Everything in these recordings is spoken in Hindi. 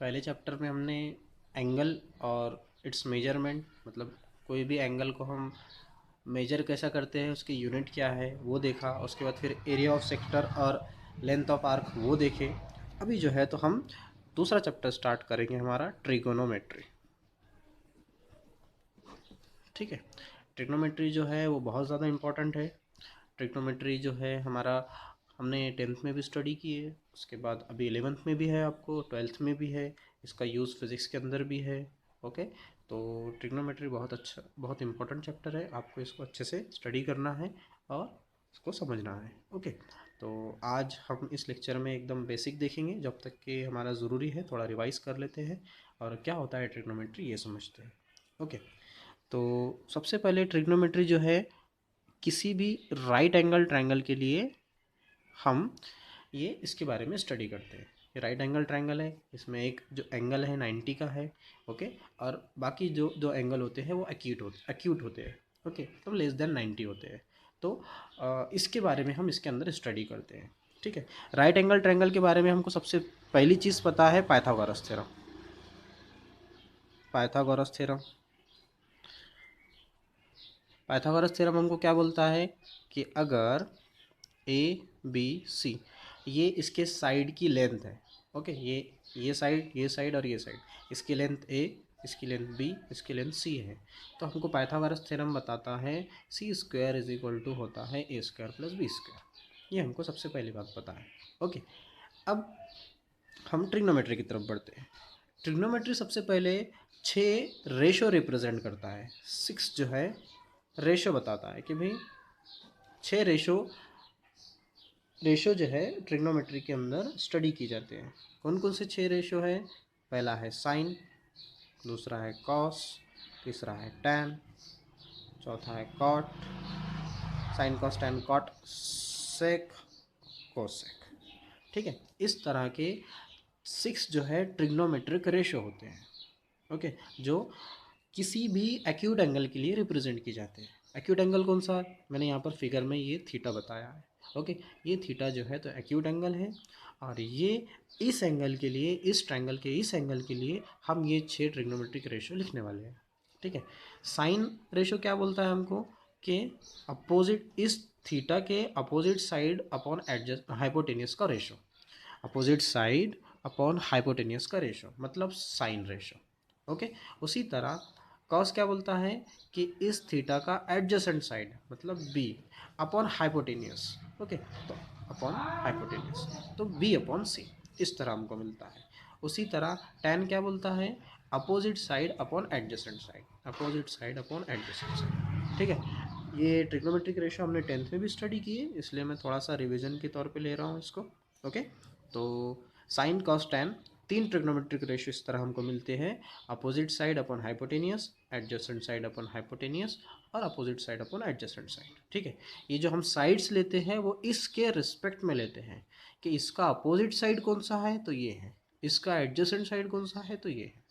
पहले चैप्टर में हमने एंगल और इट्स मेजरमेंट, मतलब कोई भी एंगल को हम मेजर कैसा करते हैं, उसकी यूनिट क्या है वो देखा। उसके बाद फिर एरिया ऑफ सेक्टर और लेंथ ऑफ आर्क वो देखे। अभी जो है तो हम दूसरा चैप्टर स्टार्ट करेंगे, हमारा ट्रिगोनोमेट्री। ठीक है। ट्रिग्नोमेट्री जो है वो बहुत ज़्यादा इम्पोर्टेंट है। ट्रिग्नोमेट्री जो है हमारा, हमने 10th में भी स्टडी की है, उसके बाद अभी 11th में भी है, आपको 12th में भी है, इसका यूज़ फिज़िक्स के अंदर भी है। ओके। तो ट्रिग्नोमेट्री बहुत अच्छा, बहुत इंपॉर्टेंट चैप्टर है, आपको इसको अच्छे से स्टडी करना है और इसको समझना है। ओके। तो आज हम इस लेक्चर में एकदम बेसिक देखेंगे, जब तक कि हमारा ज़रूरी है थोड़ा रिवाइज़ कर लेते हैं और क्या होता है ट्रिग्नोमेट्री ये समझते हैं। ओके। तो सबसे पहले ट्रिग्नोमेट्री जो है, किसी भी राइट एंगल ट्रायंगल के लिए हम ये इसके बारे में स्टडी करते हैं। ये राइट एंगल ट्रायंगल है, इसमें एक जो एंगल है 90 का है। ओके। और बाकी जो जो एंगल होते हैं वो एक्यूट होते हैं। ओके, तो लेस देन 90 होते हैं। तो इसके बारे में हम इसके अंदर स्टडी करते हैं। ठीक है। राइट एंगल ट्रायंगल के बारे में हमको सबसे पहली चीज़ पता है Pythagoras theorem. Pythagoras theorem Pythagoras theorem हमको क्या बोलता है कि अगर ए बी सी ये इसके साइड की लेंथ है। ओके, ये साइड और ये साइड, इसकी लेंथ ए, इसकी लेंथ बी, इसकी लेंथ सी है, तो हमको पाइथागोरस थ्योरम बताता है सी स्क्वायर इज इक्वल टू होता है ए स्क्वायर प्लस बी स्क्वायर। ये हमको सबसे पहली बात पता है। ओके। अब हम ट्रिग्नोमेट्री की तरफ बढ़ते हैं। ट्रिग्नोमेट्री सबसे पहले 6 रेशो रिप्रेजेंट करता है। 6 जो है रेशो बताता है कि भाई 6 रेशो जो है ट्रिग्नोमेट्री के अंदर स्टडी की जाते हैं। कौन कौन से 6 रेशो है? पहला है साइन, दूसरा है कॉस, तीसरा है टैन, चौथा है cot, sine cos tan cot, sec, cosec. ठीक है। इस तरह के 6 जो है ट्रिग्नोमेट्रिक रेशो होते हैं। ओके, जो किसी भी एक्यूट एंगल के लिए रिप्रेजेंट की जाते हैं। एक्यूट एंगल कौन सा? मैंने यहाँ पर फिगर में ये थीटा बताया है। ओके, ये थीटा जो है तो एक्यूट एंगल है, और ये इस एंगल के लिए, इस ट्रायंगल के इस एंगल के लिए हम ये 6 ट्रिग्नोमेट्रिक रेशियो लिखने वाले हैं। ठीक है। साइन रेशियो क्या बोलता है हमको कि अपोजिट, इस थीटा के opposite side upon adjust hypotenuse का ratio, opposite side upon hypotenuse का रेशो, मतलब साइन रेशो। ओके। उसी तरह कॉस क्या बोलता है कि इस थीटा का एडजेसेंट साइड, मतलब बी अपॉन हाइपोटेनियस। ओके, तो अपॉन हाइपोटेनियस, तो बी अपॉन सी, इस तरह हमको मिलता है। उसी तरह टैन क्या बोलता है? Opposite side upon adjacent side, opposite side upon adjacent side. ठीक है। ये ट्रिग्नोमेट्रिक रेशो हमने 10th में भी स्टडी की है, इसलिए मैं थोड़ा सा रिविजन के तौर पे ले रहा हूँ इसको। ओके। तो sine cos tan 3 trigonometric ratio इस तरह हमको मिलते हैं। Opposite side upon hypotenuse, adjacent side upon hypotenuse, और opposite side upon adjacent side. ठीक है। ये जो हम साइड्स लेते हैं वो इसके रिस्पेक्ट में लेते हैं कि इसका अपोजिट साइड कौन सा है तो ये है, इसका एडजेसेंट साइड कौन सा है तो ये है,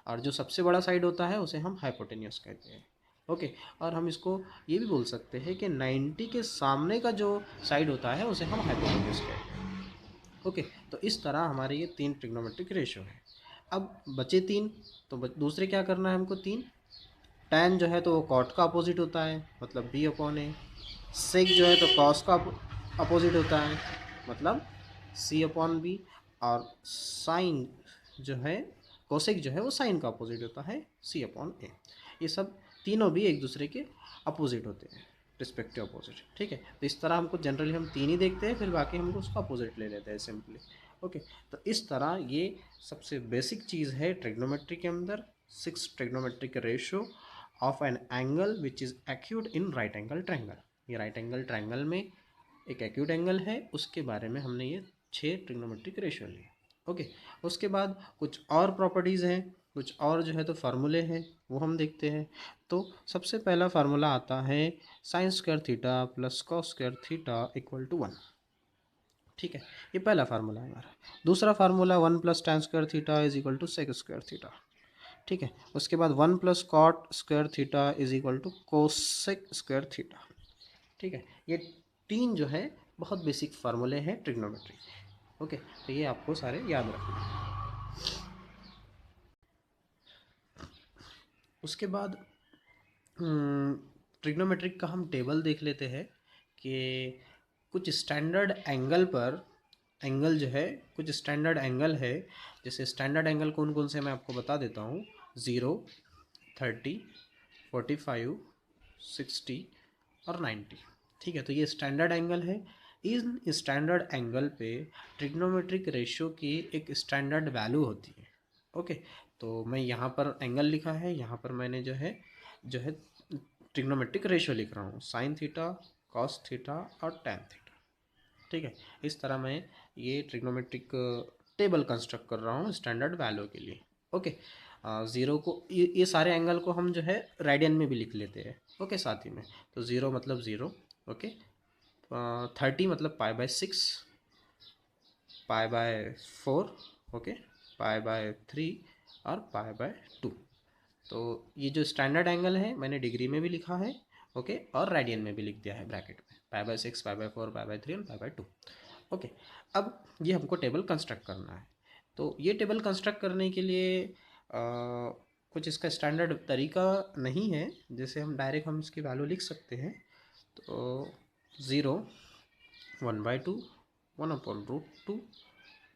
और जो सबसे बड़ा साइड होता है उसे हम हाइपोटेनियस कहते हैं। ओके। और हम इसको ये भी बोल सकते हैं कि 90 के सामने का जो साइड होता है उसे हम हाइपोटेनियस कहते हैं। ओके। तो इस तरह हमारे ये 3 ट्रिग्नोमेट्रिक रेशियो है। अब बचे 3, तो दूसरे क्या करना है हमको? 3 टैन जो है तो वो कॉट का अपोजिट होता है, मतलब बी अपॉन ए। सेक जो है तो कॉस का अपोजिट होता है, मतलब सी अपॉन बी। और साइन जो है, कोसेक जो है वो साइन का अपोजिट होता है, सी अपॉन ए। ये सब तीनों भी एक दूसरे के अपोजिट होते हैं, रिस्पेक्टिव अपोजिट। ठीक है। तो इस तरह हमको जनरली हम 3 ही देखते हैं, फिर बाकी हमको उसका अपोजिट ले लेते हैं सिंपली। ओके। तो इस तरह ये सबसे बेसिक चीज़ है ट्रिग्नोमेट्री के अंदर, 6 trigonometric ratio of an angle which is acute in right angle triangle. ये राइट एंगल ट्रायंगल में एक एक्यूट एंगल है, उसके बारे में हमने ये 6 ट्रिग्नोमेट्रिक रेशियो लिए। ओके। उसके बाद कुछ और प्रॉपर्टीज़ हैं, कुछ और जो है तो फार्मूले हैं, वो हम देखते हैं। तो सबसे पहला फार्मूला आता है sine square theta plus cos square theta equal to 1। ठीक है, ये पहला फार्मूला है हमारा। दूसरा formula 1 plus tan square theta is equal to sec square theta. ठीक है। उसके बाद 1 plus cot square theta is equal to cosec square theta. ठीक है। ये 3 जो है बहुत बेसिक फार्मूले हैं ट्रिग्नोमेट्री। ओके, तो ये आपको सारे याद रखना है। उसके बाद ट्रिग्नोमेट्रिक का हम टेबल देख लेते हैं कि कुछ स्टैंडर्ड एंगल पर एंगल जो है, कुछ स्टैंडर्ड एंगल है। जैसे स्टैंडर्ड एंगल कौन कौन से मैं आपको बता देता हूँ। 0, 30, 45, 60 और 90। ठीक है, तो ये स्टैंडर्ड एंगल है। इन स्टैंडर्ड एंगल पे ट्रिग्नोमेट्रिक रेशियो की एक स्टैंडर्ड वैल्यू होती है। ओके, तो मैं यहाँ पर एंगल लिखा है, यहाँ पर मैंने जो है ट्रिग्नोमेट्रिक रेशियो लिख रहा हूँ, साइन थीटा, कॉस थीटा और टैन थीटा। ठीक है, इस तरह मैं ये ट्रिग्नोमेट्रिक टेबल कंस्ट्रक्ट कर रहा हूँ स्टैंडर्ड वैल्यू के लिए। ओके, ज़ीरो को ये सारे एंगल को हम जो है रेडियन में भी लिख लेते हैं। ओके, साथ ही में तो 0 मतलब 0। ओके, 30 मतलब π/6, π/4, ओके, π/3 और π/2। तो ये जो स्टैंडर्ड एंगल है मैंने डिग्री में भी लिखा है, ओके, और रेडियन में भी लिख दिया है ब्रैकेट में, π/6, π/4, π/3 और π/2। ओके, अब ये हमको टेबल कंस्ट्रक्ट करना है। तो ये टेबल कंस्ट्रक्ट करने के लिए कुछ इसका स्टैंडर्ड तरीका नहीं है, जैसे हम इसकी वैल्यू लिख सकते हैं। तो 0, 1/2, 1/√2,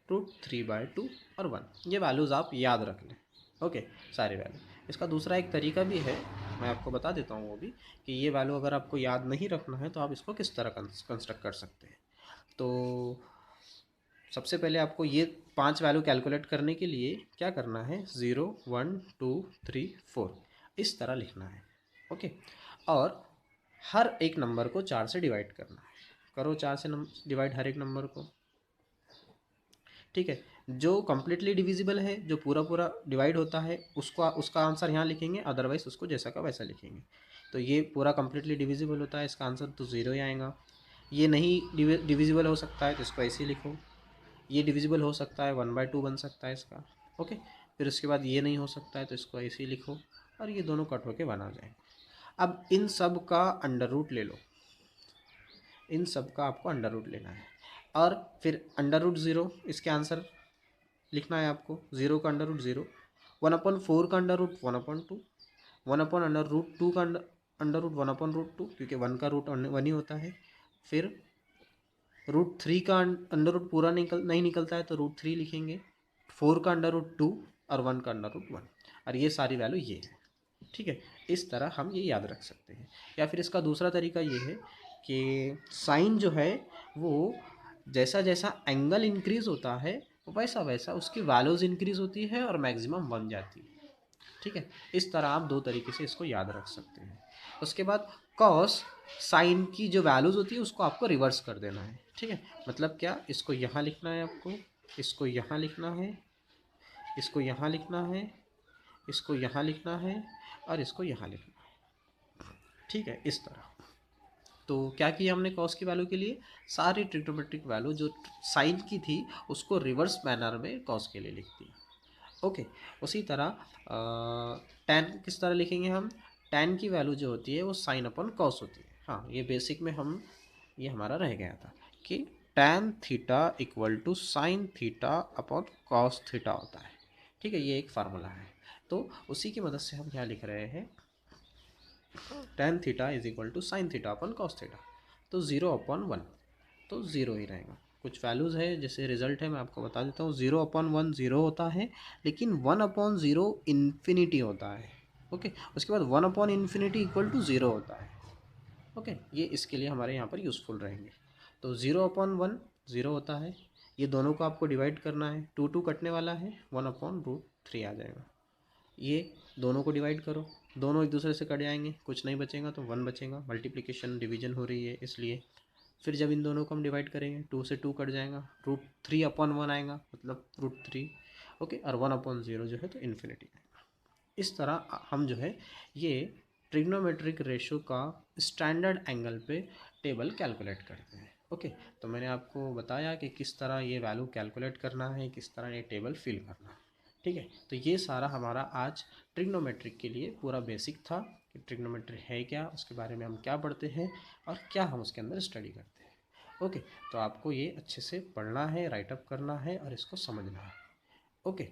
√3/2 और 1, ये वैल्यूज़ आप याद रख लें। ओके, सारी वैल्यू। इसका दूसरा एक तरीका भी है, मैं आपको बता देता हूँ वो भी, कि ये वैल्यू अगर आपको याद नहीं रखना है तो आप इसको किस तरह कंस्ट्रक्ट कर सकते हैं। तो सबसे पहले आपको ये 5 वैल्यू कैलकुलेट करने के लिए क्या करना है, 0, 1, 2, 3, 4 इस तरह लिखना है। ओके, और हर एक नंबर को 4 से डिवाइड करना है। करो 4 से डिवाइड हर एक नंबर को। ठीक है, जो कम्प्लीटली डिविजिबल है, जो पूरा पूरा डिवाइड होता है, उसका आंसर यहाँ लिखेंगे, अदरवाइज उसको जैसा का वैसा लिखेंगे। तो ये पूरा कम्प्लीटली डिविजिबल होता है, इसका आंसर तो 0 ही आएगा। ये नहीं डिविजिबल हो सकता है तो इसको ऐसे ही लिखो। ये डिविजिबल हो सकता है, 1/2 बन सकता है इसका। ओके, फिर उसके बाद ये नहीं हो सकता है तो इसको ऐसे ही लिखो, और ये दोनों कट होके बना जाएंगे। अब इन सब का अंडर रूट ले लो, इन सब का आपको अंडर रूट लेना है, और फिर √0 इसके आंसर लिखना है आपको। 0 का अंडर रूट 0, 1/4 का अंडर रूट 1/2, 1/√2 का अंडर रूट 1/√2, क्योंकि 1 का रूट 1 ही होता है। फिर √3 का अंडर रूट पूरा नहीं निकलता है तो √3 लिखेंगे, 4 का अंडर रूट 2 और 1 का अंडर रूट 1, और ये सारी वैल्यू ये है। ठीक है, इस तरह हम ये याद रख सकते हैं। या फिर इसका दूसरा तरीका ये है कि साइन जो है वो जैसा जैसा एंगल इंक्रीज़ होता है वैसा वैसा उसकी वैल्यूज़ इंक्रीज़ होती है और मैक्सिमम बन जाती है। ठीक है, इस तरह आप दो तरीके से इसको याद रख सकते हैं। उसके बाद कॉस साइन की जो वैल्यूज़ होती है उसको आपको रिवर्स कर देना है। ठीक है, मतलब क्या, इसको यहाँ लिखना है आपको, इसको यहाँ लिखना है, इसको यहाँ लिखना है, इसको यहाँ लिखना है, और इसको यहाँ लिखना है। ठीक है, इस तरह। तो क्या किया हमने कॉस की वैल्यू के लिए, सारी ट्रिग्नोमेट्रिक वैल्यू जो साइन की थी उसको रिवर्स मैनर में कॉस के लिए लिख दी। ओके, उसी तरह टैन किस तरह लिखेंगे हम, टैन की वैल्यू जो होती है वो साइन अपन कॉस होती है। हाँ, ये बेसिक में ये हमारा रह गया था कि tan theta equal to sine theta upon cos theta होता है। ठीक है, ये एक फार्मूला है, तो उसी की मदद से हम क्या लिख रहे हैं, tan theta is equal to sine theta upon cos theta. तो 0/1, तो 0 ही रहेगा। कुछ वैल्यूज़ है, जैसे रिजल्ट है मैं आपको बता देता हूँ। 0/1 0 होता है, लेकिन 1/0 इन्फिनिटी होता है। ओके, उसके बाद 1/∞ इक्वल टू 0 होता है। ओके, ये इसके लिए हमारे यहाँ पर यूज़फुल रहेंगे। तो 0/1 0 होता है, ये दोनों को आपको डिवाइड करना है, 2 कटने वाला है, 1/√3 आ जाएगा। ये दोनों को डिवाइड करो, दोनों एक दूसरे से कट जाएंगे, कुछ नहीं बचेगा तो 1 बचेगा, मल्टीप्लिकेशन डिवीजन हो रही है इसलिए। फिर जब इन दोनों को हम डिवाइड करेंगे, 2 से 2 कट जाएगा, √3/1 आएगा, मतलब √3। ओके, और 1/0 जो है तो इन्फिनिटी आएगा। इस तरह हम जो है ये ट्रिग्नोमेट्रिक रेशो का स्टैंडर्ड एंगल पे टेबल कैलकुलेट करते हैं। ओके, तो मैंने आपको बताया कि किस तरह ये वैल्यू कैलकुलेट करना है, किस तरह ये टेबल फिल करना है। ठीक है, तो ये सारा हमारा आज ट्रिग्नोमेट्रिक के लिए पूरा बेसिक था कि ट्रिग्नोमेट्री है क्या, उसके बारे में हम क्या पढ़ते हैं और क्या हम उसके अंदर स्टडी करते हैं। ओके, तो आपको ये अच्छे से पढ़ना है, राइटअप करना है और इसको समझना है। ओके।